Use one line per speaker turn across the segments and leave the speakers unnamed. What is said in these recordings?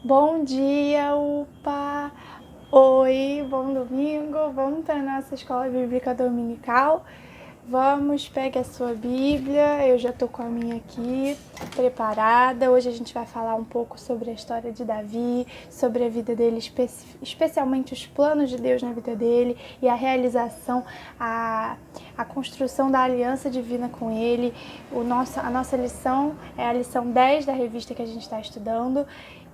Bom dia, UPA! Oi, bom domingo! Vamos para a nossa escola bíblica dominical. Vamos, pegue a sua Bíblia, eu já estou com a minha aqui preparada. Hoje a gente vai falar um pouco sobre a história de Davi, sobre a vida dele, especialmente os planos de Deus na vida dele e a realização, a construção da aliança divina com ele. A nossa lição é a lição 10 da revista que a gente está estudando.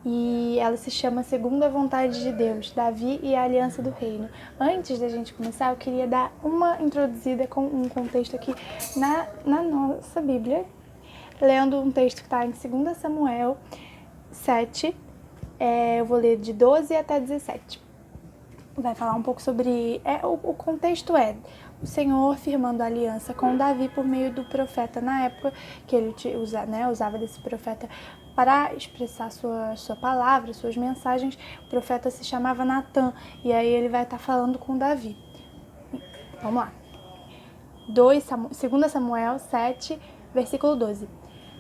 E ela se chama Segundo a Vontade de Deus, Davi e a Aliança do Reino. Antes da gente começar, eu queria dar uma introduzida com um contexto aqui na nossa Bíblia, lendo um texto que está em 2 Samuel 7, eu vou ler de 12 até 17. Vai falar um pouco sobre... O contexto é o Senhor firmando a aliança com Davi por meio do profeta na época, que ele usava desse profeta para expressar sua palavra, suas mensagens. O profeta se chamava Natan, e aí ele vai estar falando com Davi. Vamos lá. 2 Samuel 7, versículo 12.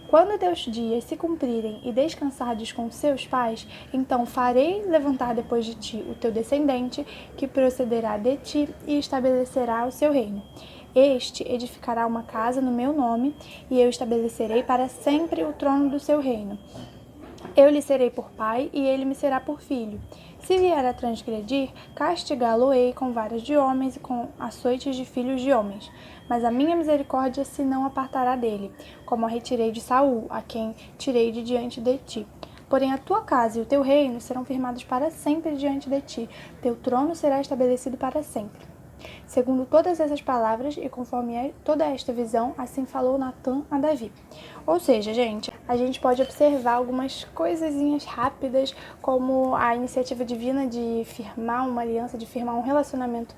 Quando teus dias se cumprirem e descansares com seus pais, então farei levantar depois de ti o teu descendente, que procederá de ti e estabelecerá o seu reino. Este edificará uma casa no meu nome, e eu estabelecerei para sempre o trono do seu reino. Eu lhe serei por pai, e ele me será por filho. Se vier a transgredir, castigá-lo-ei com varas de homens e com açoites de filhos de homens. Mas a minha misericórdia se não apartará dele, como a retirei de Saul, a quem tirei de diante de ti. Porém a tua casa e o teu reino serão firmados para sempre diante de ti. Teu trono será estabelecido para sempre. Segundo todas essas palavras e conforme toda esta visão, assim falou Natan a Davi. Ou seja, gente, a gente pode observar algumas coisinhas rápidas, como a iniciativa divina de firmar uma aliança, de firmar um relacionamento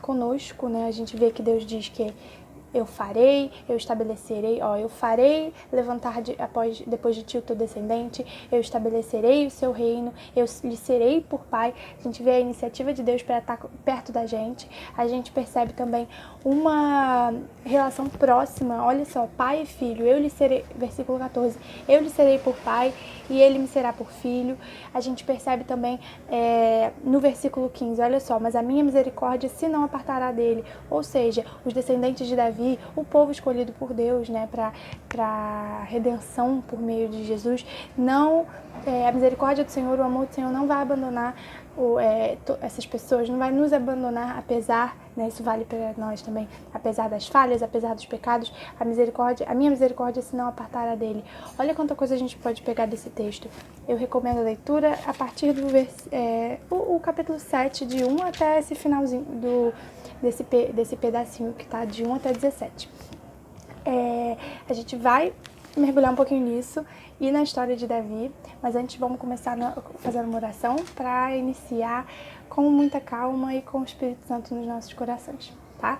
conosco, né? A gente vê que Deus diz que eu estabelecerei, eu farei levantar depois de ti o teu descendente, eu estabelecerei o seu reino, eu lhe serei por pai. A gente vê a iniciativa de Deus para estar perto da gente. A gente percebe também uma relação próxima, olha só, pai e filho, eu lhe serei, versículo 14, eu lhe serei por pai e ele me será por filho. A gente percebe também no versículo 15, olha só, mas a minha misericórdia se não apartará dele, ou seja, os descendentes de Davi, o povo escolhido por Deus, né, para redenção por meio de Jesus, a misericórdia do Senhor, o amor do Senhor não vai abandonar essas pessoas, não vai nos abandonar, apesar, né, isso vale para nós também, apesar das falhas, apesar dos pecados, a minha misericórdia se não apartará dele. Olha quanta coisa a gente pode pegar desse texto. Eu recomendo a leitura a partir do o capítulo 7, de 1 até esse finalzinho desse pedacinho que está de 1 até 17. A gente vai mergulhar um pouquinho nisso e na história de Davi, mas antes vamos começar fazendo uma oração para iniciar com muita calma e com o Espírito Santo nos nossos corações, tá?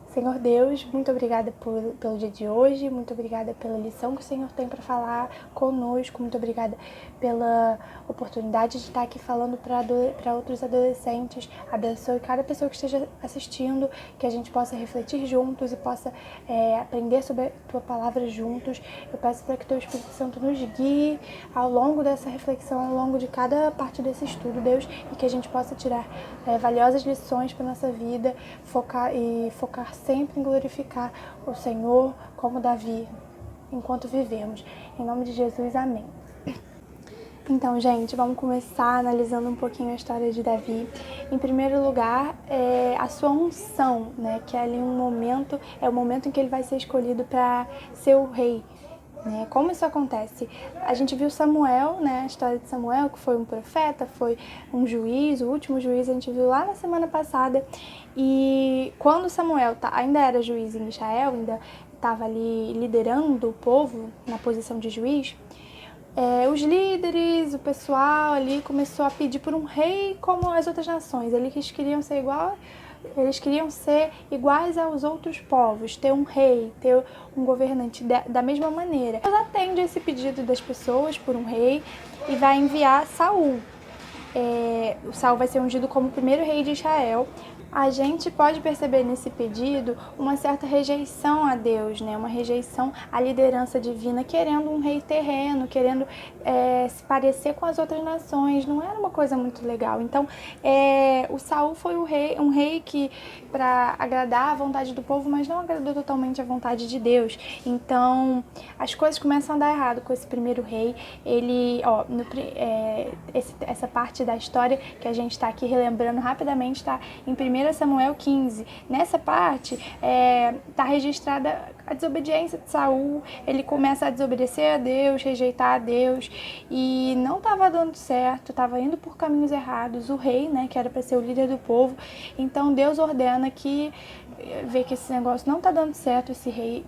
Senhor Deus, muito obrigada pelo dia de hoje, muito obrigada pela lição que o Senhor tem para falar conosco, muito obrigada pela oportunidade de estar aqui falando para outros adolescentes. Abençoe cada pessoa que esteja assistindo, que a gente possa refletir juntos e possa aprender sobre a Tua Palavra juntos. Eu peço para que Teu Espírito Santo nos guie ao longo dessa reflexão, ao longo de cada parte desse estudo, Deus, e que a gente possa tirar valiosas lições para nossa vida, focar sempre em glorificar o Senhor como Davi, enquanto vivemos. Em nome de Jesus, amém. Então, gente, vamos começar analisando um pouquinho a história de Davi. Em primeiro lugar, a sua unção, né? Que é ali o momento em que ele vai ser escolhido para ser o rei. Né? Como isso acontece? A gente viu Samuel, né? A história de Samuel, que foi um profeta, foi um juiz, o último juiz a gente viu lá na semana passada. E quando Samuel ainda era juiz em Israel, ainda estava ali liderando o povo na posição de juiz, os líderes, o pessoal ali começou a pedir por um rei como as outras nações. Eles queriam ser iguais aos outros povos, ter um rei, ter um governante da mesma maneira. Deus atende esse pedido das pessoas por um rei e vai enviar Saul. o Saul vai ser ungido como o primeiro rei de Israel. A gente pode perceber nesse pedido uma certa rejeição a Deus, né? Uma rejeição à liderança divina, querendo um rei terreno, querendo se parecer com as outras nações. Não era uma coisa muito legal. Então, o Saul foi um rei que, para agradar a vontade do povo, mas não agradou totalmente a vontade de Deus. Então, as coisas começam a dar errado com esse primeiro rei. Ele, essa parte da história que a gente está aqui relembrando rapidamente está em 1 Samuel 15. Nessa parte está registrada a desobediência de Saul. Ele começa a desobedecer a Deus, rejeitar a Deus, e não estava dando certo, estava indo por caminhos errados. O rei, né, que era para ser o líder do povo, então Deus ordena que vê que esse negócio não está dando certo, esse rei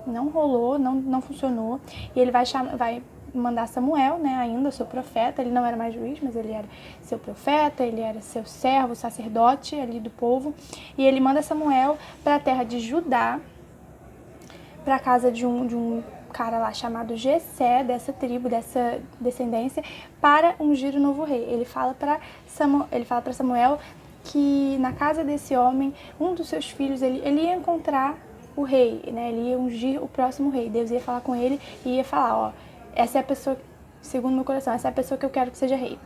não rolou, não funcionou, e ele vai mandar Samuel, né, ainda seu profeta. Ele não era mais juiz, mas ele era seu profeta, ele era seu servo, sacerdote ali do povo, e ele manda Samuel para a terra de Judá, para a casa de um cara lá chamado Jessé, dessa tribo, dessa descendência, para ungir o novo rei. Ele fala para Samuel que na casa desse homem, um dos seus filhos, ele ia encontrar o rei, né? Ele ia ungir o próximo rei. Deus ia falar com ele e ia falar, essa é a pessoa, segundo meu coração, essa é a pessoa que eu quero que seja rei.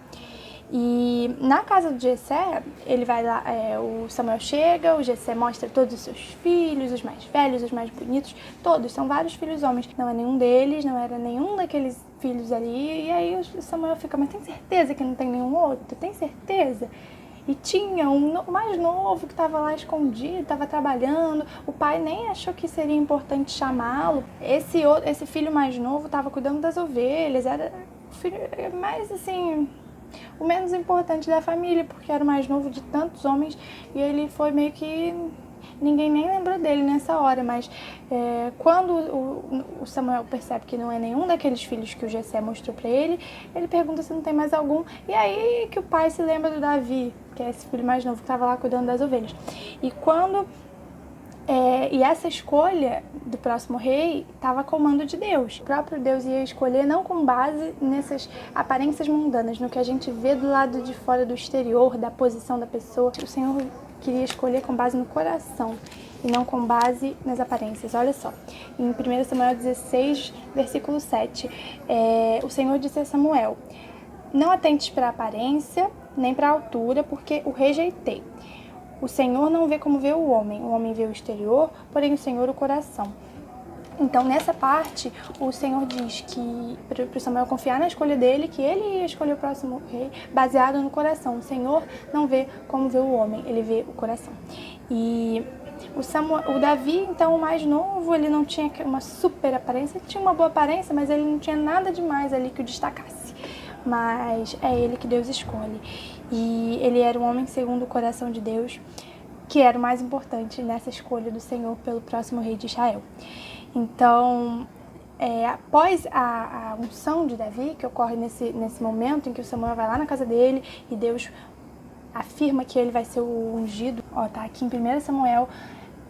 E na casa do Jessé, ele vai lá, o Samuel chega, o Jessé mostra todos os seus filhos, os mais velhos, os mais bonitos, todos, são vários filhos homens. Não é nenhum deles, não era nenhum daqueles filhos ali. E aí o Samuel fica, mas tem certeza que não tem nenhum outro? Tem certeza? E tinha um mais novo que estava lá escondido, estava trabalhando. O pai nem achou que seria importante chamá-lo. Esse filho mais novo estava cuidando das ovelhas, era o filho mais assim, o menos importante da família, porque era o mais novo de tantos homens, e ele foi meio que... Ninguém nem lembrou dele nessa hora, mas quando o Samuel percebe que não é nenhum daqueles filhos que o Jessé mostrou para ele, ele pergunta se não tem mais algum, e aí que o pai se lembra do Davi, que é esse filho mais novo que estava lá cuidando das ovelhas. E essa escolha do próximo rei estava a comando de Deus. O próprio Deus ia escolher não com base nessas aparências mundanas, no que a gente vê do lado de fora, do exterior, da posição da pessoa. O Senhor queria escolher com base no coração e não com base nas aparências. Olha só, em 1 Samuel 16, versículo 7, o Senhor disse a Samuel: não atentes para a aparência nem para a altura, porque o rejeitei. O Senhor não vê como vê o homem vê o exterior, porém o Senhor o coração. Então, nessa parte, o Senhor diz que para o Samuel confiar na escolha dele, que ele ia escolher o próximo rei baseado no coração. O Senhor não vê como vê o homem, ele vê o coração. E o Davi, então, o mais novo, ele não tinha uma super aparência, ele tinha uma boa aparência, mas ele não tinha nada demais ali que o destacasse. Mas é ele que Deus escolhe. E ele era um homem segundo o coração de Deus, que era o mais importante nessa escolha do Senhor pelo próximo rei de Israel. Então, após a unção de Davi, que ocorre nesse momento em que o Samuel vai lá na casa dele e Deus afirma que ele vai ser o ungido, tá aqui em 1 Samuel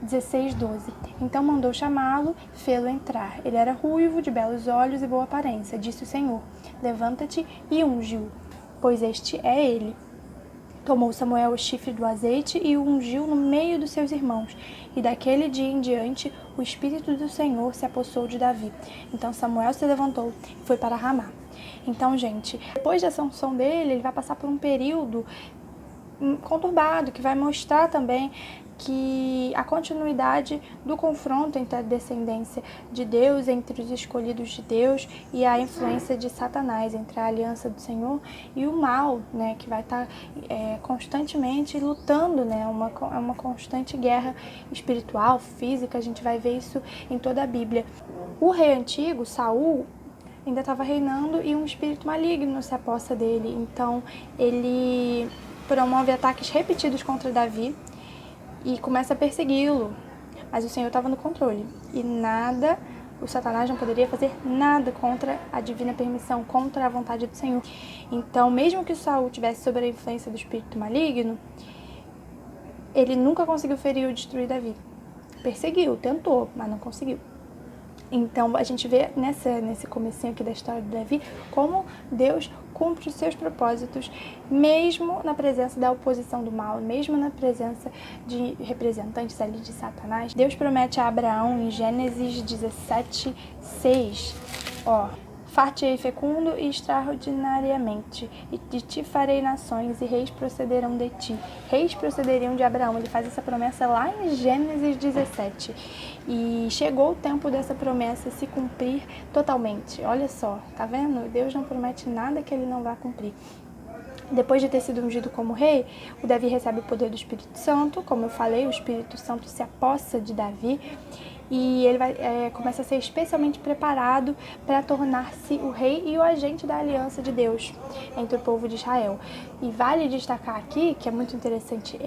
16:12. Então mandou chamá-lo, fê-lo entrar. Ele era ruivo, de belos olhos e boa aparência. Disse o Senhor: levanta-te e unge-o, pois este é ele. Tomou Samuel o chifre do azeite e o ungiu no meio dos seus irmãos. E daquele dia em diante, o Espírito do Senhor se apossou de Davi. Então Samuel se levantou e foi para Ramá. Então, gente, depois dessa unção dele, ele vai passar por um período conturbado, que vai mostrar também que a continuidade do confronto entre a descendência de Deus, entre os escolhidos de Deus, e a influência de Satanás, entre a aliança do Senhor e o mal, né, que vai estar constantemente lutando, né, uma constante guerra espiritual, física. A gente vai ver isso em toda a Bíblia. O rei antigo, Saul, ainda estava reinando e um espírito maligno se apossa dele. Então ele promove ataques repetidos contra Davi e começa a persegui-lo, mas o Senhor estava no controle e o Satanás não poderia fazer nada contra a divina permissão, contra a vontade do Senhor. Então, mesmo que Saul tivesse sob a influência do espírito maligno, ele nunca conseguiu ferir ou destruir Davi. Perseguiu, tentou, mas não conseguiu. Então, a gente vê nesse comecinho aqui da história de Davi, como Deus cumpre os seus propósitos, mesmo na presença da oposição do mal, mesmo na presença de representantes ali de Satanás. Deus promete a Abraão em Gênesis 17:6, far-te-ei fecundo e extraordinariamente, e de ti farei nações, e reis procederão de ti. Reis procederiam de Abraão. Ele faz essa promessa lá em Gênesis 17. E chegou o tempo dessa promessa se cumprir totalmente. Olha só, tá vendo? Deus não promete nada que ele não vá cumprir. Depois de ter sido ungido como rei, o Davi recebe o poder do Espírito Santo. Como eu falei, o Espírito Santo se apossa de Davi e ele começa a ser especialmente preparado para tornar-se o rei e o agente da aliança de Deus entre o povo de Israel. E vale destacar aqui, que é muito interessante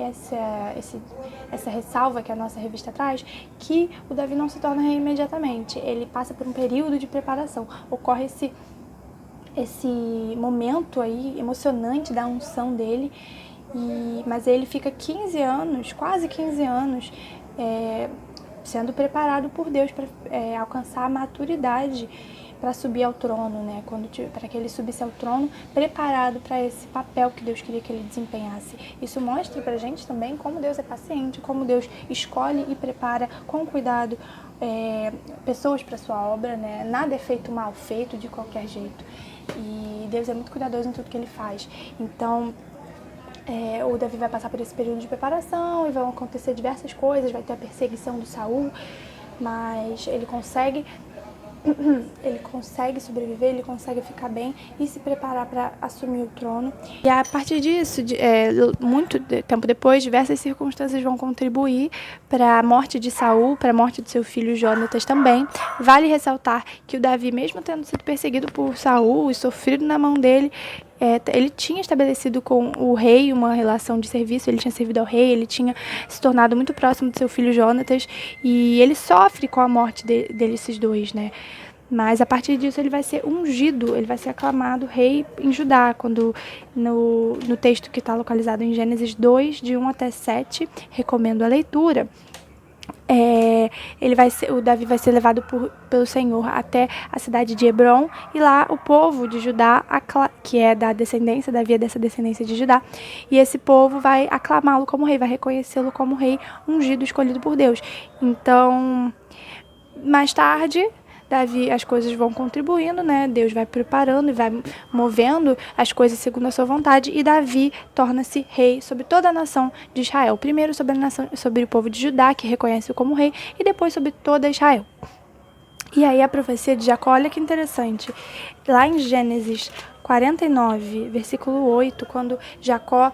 essa ressalva que a nossa revista traz, que o Davi não se torna rei imediatamente. Ele passa por um período de preparação. Ocorre esse momento aí emocionante da unção dele, mas ele fica 15 anos, quase 15 anos, sendo preparado por Deus para alcançar a maturidade para subir ao trono, né? Para que ele subisse ao trono, preparado para esse papel que Deus queria que ele desempenhasse. Isso mostra pra gente também como Deus é paciente, como Deus escolhe e prepara com cuidado pessoas para sua obra, né? Nada é feito mal feito de qualquer jeito. E Deus é muito cuidadoso em tudo que ele faz. Então, o Davi vai passar por esse período de preparação e vão acontecer diversas coisas, vai ter a perseguição do Saul, mas ele consegue sobreviver, ele consegue ficar bem e se preparar para assumir o trono. E a partir disso, muito tempo depois, diversas circunstâncias vão contribuir para a morte de Saul, para a morte de seu filho Jonatas também. Vale ressaltar que o Davi, mesmo tendo sido perseguido por Saul e sofrido na mão dele, ele tinha estabelecido com o rei uma relação de serviço, ele tinha servido ao rei, ele tinha se tornado muito próximo do seu filho Jonatas, e ele sofre com a morte desses dois, né? Mas a partir disso ele vai ser ungido, ele vai ser aclamado rei em Judá, quando no texto que está localizado em Gênesis 2, de 1 até 7, recomendo a leitura. O Davi vai ser levado pelo Senhor até a cidade de Hebron, e lá o povo de Judá, que é da descendência, Davi é dessa descendência de Judá, e esse povo vai aclamá-lo como rei, vai reconhecê-lo como rei ungido, escolhido por Deus. Então, mais tarde, Davi, as coisas vão contribuindo, né? Deus vai preparando e vai movendo as coisas segundo a sua vontade, e Davi torna-se rei sobre toda a nação de Israel. Primeiro sobre o povo de Judá, que reconhece-o como rei, e depois sobre toda Israel. E aí a profecia de Jacó, olha que interessante. Lá em Gênesis 49, versículo 8, quando Jacó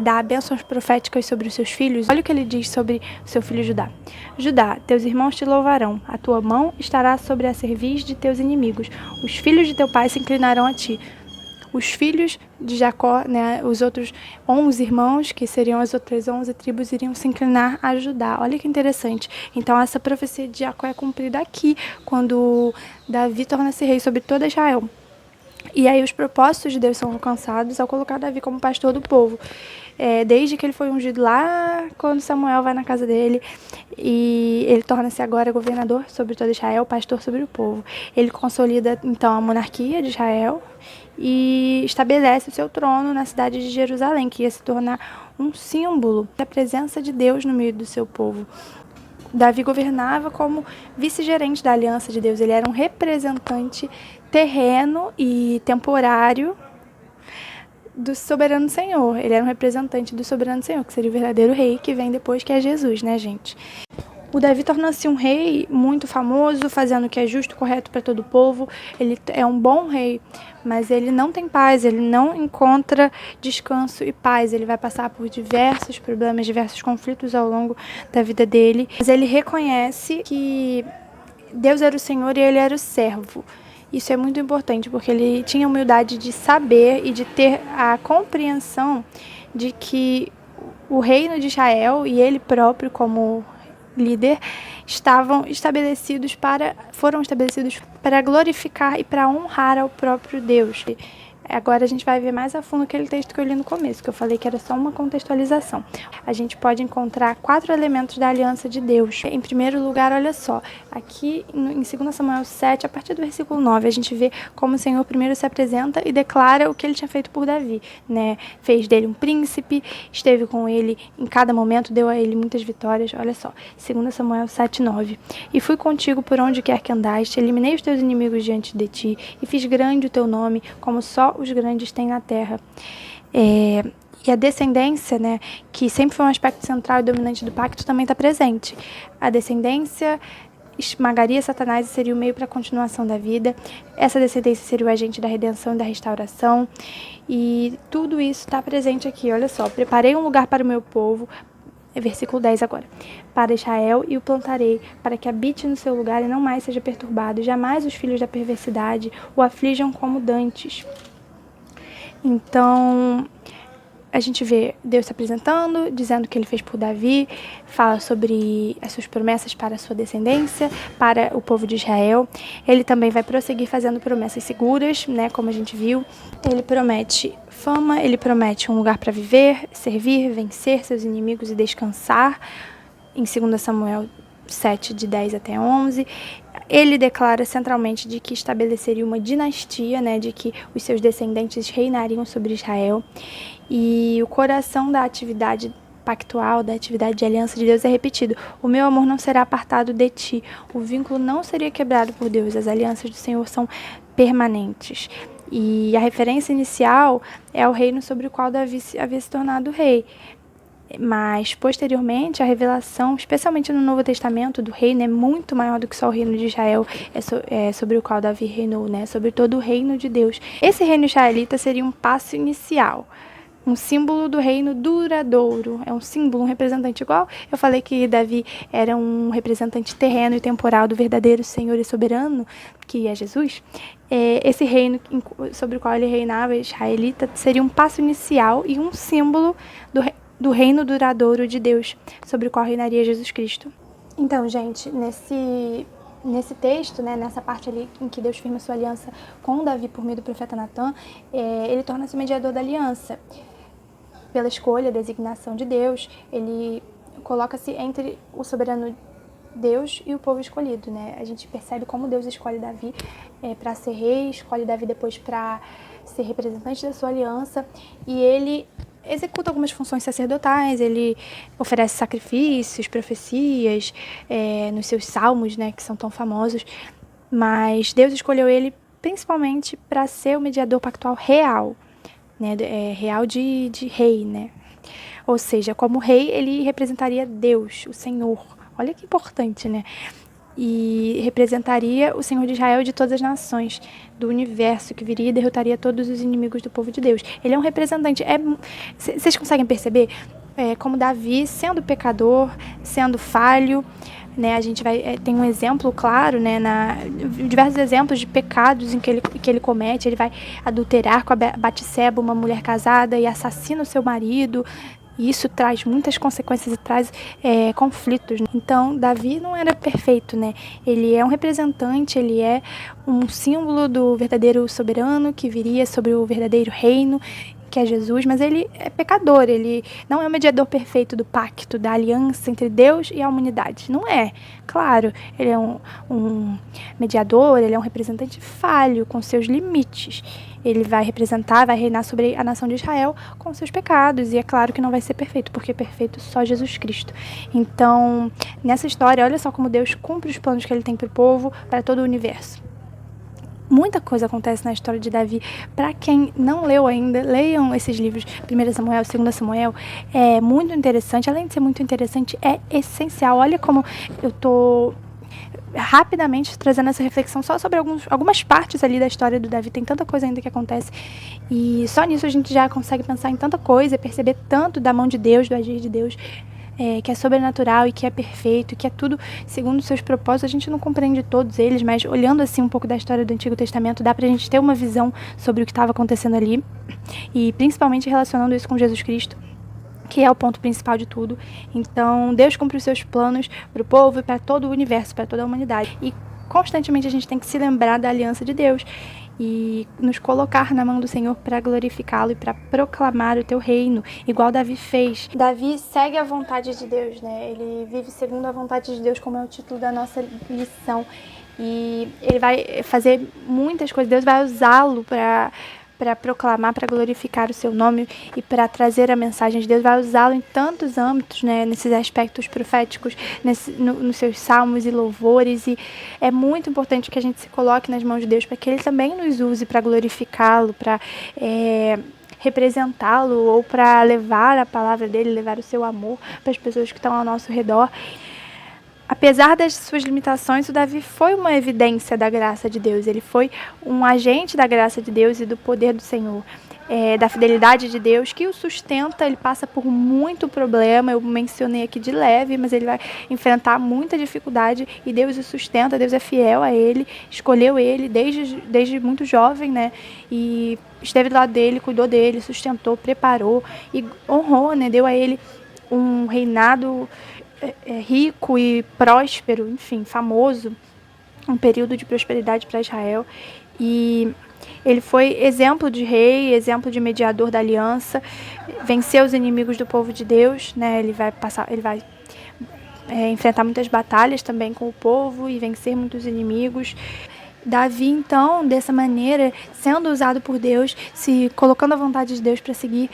dá bênçãos proféticas sobre os seus filhos, olha o que ele diz sobre o seu filho Judá. Judá, teus irmãos te louvarão, a tua mão estará sobre a cerviz de teus inimigos, os filhos de teu pai se inclinarão a ti. Os filhos de Jacó, né, os outros 11 irmãos, que seriam as outras 11 tribos, iriam se inclinar a Judá. Olha que interessante. Então, essa profecia de Jacó é cumprida aqui, quando Davi torna-se rei sobre toda Israel. E aí os propósitos de Deus são alcançados ao colocar Davi como pastor do povo. Desde que ele foi ungido lá, quando Samuel vai na casa dele, e ele torna-se agora governador sobre todo Israel, pastor sobre o povo. Ele consolida, então, a monarquia de Israel e estabelece o seu trono na cidade de Jerusalém, que ia se tornar um símbolo da presença de Deus no meio do seu povo. Davi governava como vice-gerente da aliança de Deus. Ele era um representante terreno e temporário do soberano Senhor. Ele era um representante do soberano Senhor, que seria o verdadeiro rei que vem depois, que é Jesus, né, gente? O Davi torna-se um rei muito famoso, fazendo o que é justo e correto para todo o povo. Ele é um bom rei, mas ele não tem paz, ele não encontra descanso e paz. Ele vai passar por diversos problemas, diversos conflitos ao longo da vida dele. Mas ele reconhece que Deus era o Senhor e ele era o servo. Isso é muito importante, porque ele tinha a humildade de saber e de ter a compreensão de que o reino de Israel e ele próprio como líder foram estabelecidos para glorificar e para honrar ao próprio Deus. Agora a gente vai ver mais a fundo aquele texto que eu li no começo, que eu falei que era só uma contextualização. A gente pode encontrar 4 elementos da aliança de Deus. Em primeiro lugar, olha só, aqui em 2 Samuel 7, a partir do versículo 9, a gente vê como o Senhor primeiro se apresenta e declara o que ele tinha feito por Davi, né? Fez dele um príncipe, esteve com ele em cada momento, deu a ele muitas vitórias. Olha só, 2 Samuel 7, 9. E fui contigo por onde quer que andaste, eliminei os teus inimigos diante de ti, e fiz grande o teu nome, como só os grandes têm na terra. E a descendência, né, que sempre foi um aspecto central e dominante do pacto, também está presente. A descendência esmagaria Satanás e seria o meio para a continuação da vida. Essa descendência seria o agente da redenção e da restauração. E tudo isso está presente aqui, olha só. Preparei um lugar para o meu povo, versículo 10 agora, para Israel, e o plantarei, para que habite no seu lugar e não mais seja perturbado. Jamais os filhos da perversidade o aflijam como dantes. Então, a gente vê Deus se apresentando, dizendo o que ele fez por Davi, fala sobre as suas promessas para a sua descendência, para o povo de Israel. Ele também vai prosseguir fazendo promessas seguras, né, como a gente viu. Ele promete fama, ele promete um lugar para viver, servir, vencer seus inimigos e descansar, em 2 Samuel 7, de 10 até 11. Ele declara centralmente de que estabeleceria uma dinastia, né, de que os seus descendentes reinariam sobre Israel. E o coração da atividade pactual, da atividade de aliança de Deus é repetido. O meu amor não será apartado de ti. O vínculo não seria quebrado por Deus. As alianças do Senhor são permanentes. E a referência inicial é ao reino sobre o qual Davi havia se tornado rei. Mas, posteriormente, a revelação, especialmente no Novo Testamento, do reino é muito maior do que só o reino de Israel, sobre o qual Davi reinou, né? Sobre todo o reino de Deus. Esse reino israelita seria um passo inicial, um símbolo do reino duradouro. É um símbolo, um representante, igual eu falei que Davi era um representante terreno e temporal do verdadeiro Senhor e soberano, que é Jesus. Esse reino sobre o qual ele reinava, israelita, seria um passo inicial e um símbolo do reino duradouro de Deus, sobre o qual reinaria Jesus Cristo. Então, gente, nesse texto, né, nessa parte ali em que Deus firma sua aliança com Davi por meio do profeta Natan, ele torna-se mediador da aliança. Pela escolha, designação de Deus, ele coloca-se entre o soberano Deus e o povo escolhido, né? A gente percebe como Deus escolhe Davi para ser rei, escolhe Davi depois para ser representante da sua aliança, e ele executa algumas funções sacerdotais, ele oferece sacrifícios, profecias, nos seus salmos, né, que são tão famosos, mas Deus escolheu ele principalmente para ser o mediador pactual real, né, real de rei, né? Ou seja, como rei, ele representaria Deus, o Senhor. Olha que importante, né? E representaria o Senhor de Israel e de todas as nações do universo, que viria e derrotaria todos os inimigos do povo de Deus. Ele é um representante. Vocês conseguem perceber como Davi, sendo pecador, sendo falho, né? A gente tem um exemplo claro, né? Diversos exemplos de pecados que ele comete. Ele vai adulterar com a Batseba, uma mulher casada, e assassina o seu marido. E isso traz muitas consequências e traz conflitos. Então, Davi não era perfeito, né? Ele é um representante, ele é um símbolo do verdadeiro soberano que viria sobre o verdadeiro reino, que é Jesus, mas ele é pecador, ele não é o mediador perfeito do pacto, da aliança entre Deus e a humanidade. Não é. Claro, ele é um mediador, ele é um representante falho, com seus limites. Ele vai reinar sobre a nação de Israel com seus pecados, e é claro que não vai ser perfeito, porque é perfeito só Jesus Cristo. Então, nessa história, olha só como Deus cumpre os planos que ele tem para o povo, para todo o universo. Muita coisa acontece na história de Davi. Para quem não leu ainda, leiam esses livros, 1 Samuel, 2 Samuel. É muito interessante. Além de ser muito interessante, é essencial. Olha como eu tô rapidamente trazendo essa reflexão só sobre algumas partes ali da história do Davi. Tem tanta coisa ainda que acontece, e só nisso a gente já consegue pensar em tanta coisa, perceber tanto da mão de Deus, do agir de Deus, que é sobrenatural e que é perfeito, que é tudo segundo os seus propósitos. A gente não compreende todos eles, mas olhando assim um pouco da história do Antigo Testamento, dá pra gente ter uma visão sobre o que estava acontecendo ali, e principalmente relacionando isso com Jesus Cristo, que é o ponto principal de tudo. Então, Deus cumpre os seus planos para o povo e para todo o universo, para toda a humanidade. E constantemente a gente tem que se lembrar da aliança de Deus e nos colocar na mão do Senhor para glorificá-lo e para proclamar o teu reino, igual Davi fez. Davi segue a vontade de Deus, né? Ele vive segundo a vontade de Deus, como é o título da nossa lição. E ele vai fazer muitas coisas, Deus vai usá-lo para proclamar, para glorificar o seu nome e para trazer a mensagem de Deus. Vai usá-lo em tantos âmbitos, né, nesses aspectos proféticos, nos seus salmos e louvores. E é muito importante que a gente se coloque nas mãos de Deus para que Ele também nos use para glorificá-lo, para representá-lo ou para levar a palavra dele, levar o seu amor para as pessoas que estão ao nosso redor. Apesar das suas limitações, o Davi foi uma evidência da graça de Deus. Ele foi um agente da graça de Deus e do poder do Senhor, da fidelidade de Deus, que o sustenta. Ele passa por muito problema, eu mencionei aqui de leve, mas ele vai enfrentar muita dificuldade e Deus o sustenta. Deus é fiel a ele, escolheu ele desde muito jovem, né? E esteve do lado dele, cuidou dele, sustentou, preparou e honrou, né? Deu a ele um reinado rico e próspero, enfim, famoso, um período de prosperidade para Israel. E ele foi exemplo de rei, exemplo de mediador da aliança, venceu os inimigos do povo de Deus, né? Ele vai enfrentar muitas batalhas também com o povo e vencer muitos inimigos. Davi, então, dessa maneira, sendo usado por Deus, se colocando à vontade de Deus para seguir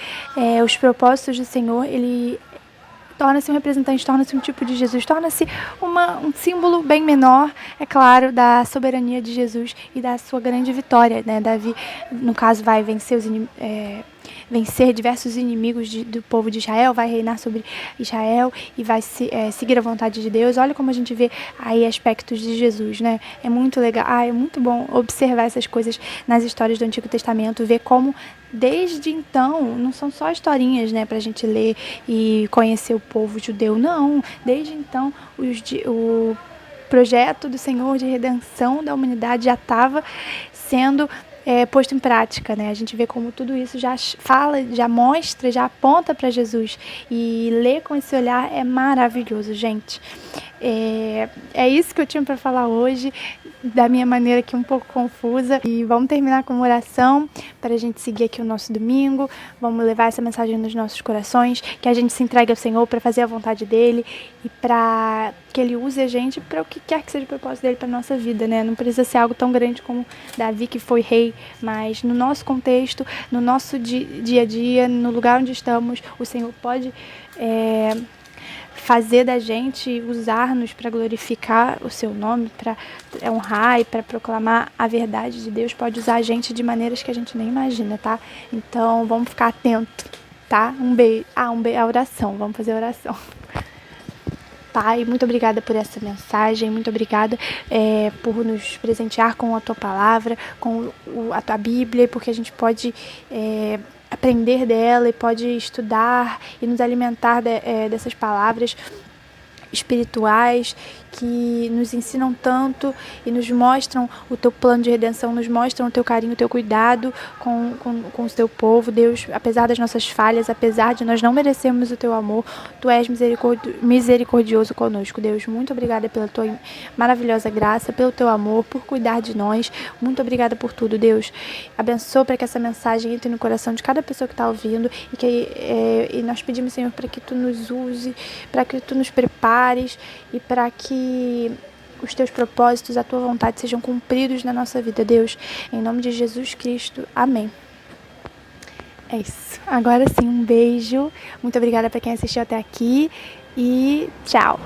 os propósitos do Senhor, ele torna-se um representante, torna-se um tipo de Jesus, torna-se um símbolo bem menor, é claro, da soberania de Jesus e da sua grande vitória, né? Davi, no caso, vai vencer diversos inimigos do povo de Israel, vai reinar sobre Israel e vai seguir a vontade de Deus. Olha como a gente vê aí aspectos de Jesus, né? É muito legal, é muito bom observar essas coisas nas histórias do Antigo Testamento, ver como desde então, não são só historinhas, né, pra gente ler e conhecer o povo judeu, não. Desde então, o projeto do Senhor de redenção da humanidade já estava sendo posto em prática, né? A gente vê como tudo isso já fala, já mostra, já aponta para Jesus. E ler com esse olhar é maravilhoso, gente. É isso que eu tinha para falar hoje, da minha maneira aqui um pouco confusa. E vamos terminar com uma oração para a gente seguir aqui o nosso domingo. Vamos levar essa mensagem nos nossos corações, que a gente se entregue ao Senhor para fazer a vontade dele e para que ele use a gente para o que quer que seja o propósito dele para nossa vida, né? Não precisa ser algo tão grande como Davi, que foi rei, mas no nosso contexto, no nosso dia a dia, no lugar onde estamos, o Senhor pode fazer da gente, usar-nos para glorificar o seu nome, para honrar e para proclamar a verdade de Deus. Pode usar a gente de maneiras que a gente nem imagina, tá? Então, vamos ficar atento, tá? Um beijo. A oração. Vamos fazer a oração. Pai, muito obrigada por essa mensagem, muito obrigada por nos presentear com a Tua Palavra, com a Tua Bíblia, porque a gente pode aprender dela e pode estudar e nos alimentar dessas palavras espirituais que nos ensinam tanto e nos mostram o teu plano de redenção, nos mostram o teu carinho, o teu cuidado com o teu povo. Deus, apesar das nossas falhas, apesar de nós não merecermos o teu amor, tu és misericordioso conosco. Deus, muito obrigada pela tua maravilhosa graça, pelo teu amor, por cuidar de nós. Muito obrigada por tudo, Deus. Abençoa para que essa mensagem entre no coração de cada pessoa que está ouvindo e nós pedimos, Senhor, para que tu nos use, para que tu nos prepares e para que os teus propósitos, a tua vontade sejam cumpridos na nossa vida, Deus. Em nome de Jesus Cristo. Amém. É isso. Agora sim, um beijo. Muito obrigada para quem assistiu até aqui e tchau.